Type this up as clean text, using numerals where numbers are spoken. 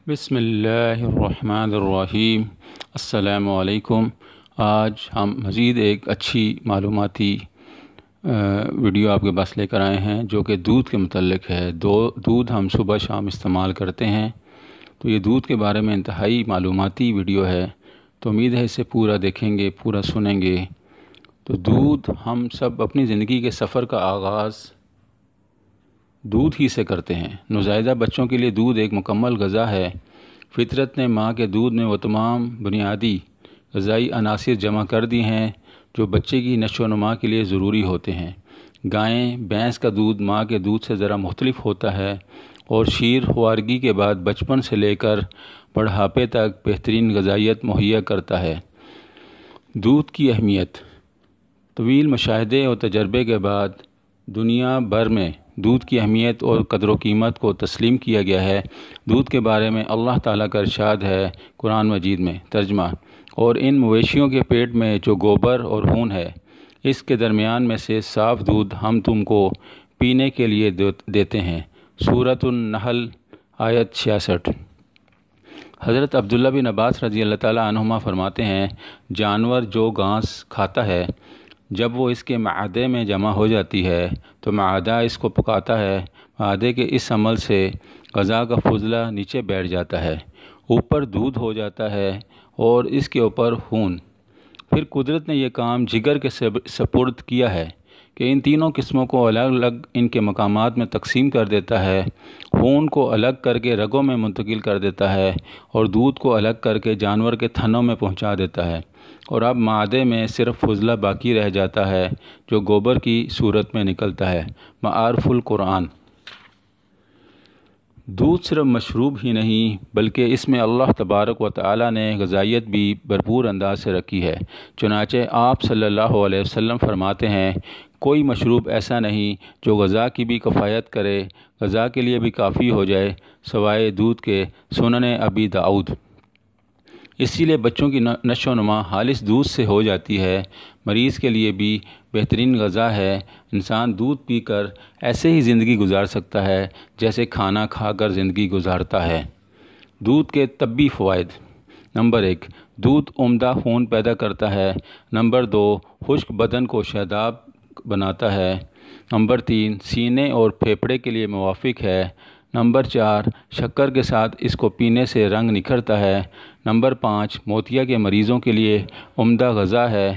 بسم اللہ الرحمن الرحیم۔ السلام علیکم۔ آج ہم مزید ایک اچھی معلوماتی ویڈیو آپ کے پاس لے کر آئے ہیں جو کہ دودھ کے متعلق ہے۔ دودھ ہم صبح شام استعمال کرتے ہیں، تو یہ دودھ کے بارے میں انتہائی معلوماتی ویڈیو ہے، تو امید ہے اسے پورا دیکھیں گے، پورا سنیں گے۔ تو دودھ، ہم سب اپنی زندگی کے سفر کا آغاز دودھ ہی سے کرتے ہیں۔ نوزائیدہ بچوں کے لیے دودھ ایک مکمل غذا ہے۔ فطرت نے ماں کے دودھ میں وہ تمام بنیادی غذائی عناصر جمع کر دی ہیں جو بچے کی نشو و نما کے لیے ضروری ہوتے ہیں۔ گائیں، بھینس کا دودھ ماں کے دودھ سے ذرا مختلف ہوتا ہے اور شیر خوارگی کے بعد بچپن سے لے کر بڑھاپے تک بہترین غذائیت مہیا کرتا ہے۔ دودھ کی اہمیت۔ طویل مشاہدے اور تجربے کے بعد دنیا بھر میں دودھ کی اہمیت اور قدر و قیمت کو تسلیم کیا گیا ہے۔ دودھ کے بارے میں اللہ تعالیٰ کا ارشاد ہے قرآن مجید میں، ترجمہ: اور ان مویشیوں کے پیٹ میں جو گوبر اور خون ہے، اس کے درمیان میں سے صاف دودھ ہم تم کو پینے کے لیے دیتے ہیں۔ سورۃ النحل آیت 66۔ حضرت عبداللہ بن عباس رضی اللہ تعالیٰ عنہما فرماتے ہیں، جانور جو گھاس کھاتا ہے، جب وہ اس کے معدے میں جمع ہو جاتی ہے تو معدہ اس کو پکاتا ہے۔ معدے کے اس عمل سے غذا کا فضلہ نیچے بیٹھ جاتا ہے، اوپر دودھ ہو جاتا ہے اور اس کے اوپر خون۔ پھر قدرت نے یہ کام جگر کے سپرد کیا ہے کہ ان تینوں قسموں کو الگ الگ ان کے مقامات میں تقسیم کر دیتا ہے۔ خون کو الگ کر کے رگوں میں منتقل کر دیتا ہے اور دودھ کو الگ کر کے جانور کے تھنوں میں پہنچا دیتا ہے، اور اب معدے میں صرف فضلہ باقی رہ جاتا ہے جو گوبر کی صورت میں نکلتا ہے۔ معارف القرآن۔ دودھ صرف مشروب ہی نہیں بلکہ اس میں اللہ تبارک و تعالیٰ نے غذائیت بھی بھرپور انداز سے رکھی ہے۔ چنانچہ آپ صلی اللہ علیہ وسلم فرماتے ہیں، کوئی مشروب ایسا نہیں جو غذا کی بھی کفایت کرے، غذا کے لیے بھی کافی ہو جائے، سوائے دودھ کے۔ سنن ابی داؤد۔ اسی لیے بچوں کی نشو و نما خالص دودھ سے ہو جاتی ہے۔ مریض کے لیے بھی بہترین غذا ہے۔ انسان دودھ پی کر ایسے ہی زندگی گزار سکتا ہے جیسے کھانا کھا کر زندگی گزارتا ہے۔ دودھ کے طبی فوائد۔ نمبر 1، دودھ عمدہ خون پیدا کرتا ہے۔ نمبر 2، خشک بدن کو شاداب بناتا ہے۔ نمبر 3، سینے اور پھیپھڑے کے لیے موافق ہے۔ نمبر 4، شکر کے ساتھ اس کو پینے سے رنگ نکھرتا ہے۔ نمبر 5، موتیا کے مریضوں کے لیے عمدہ غذا ہے۔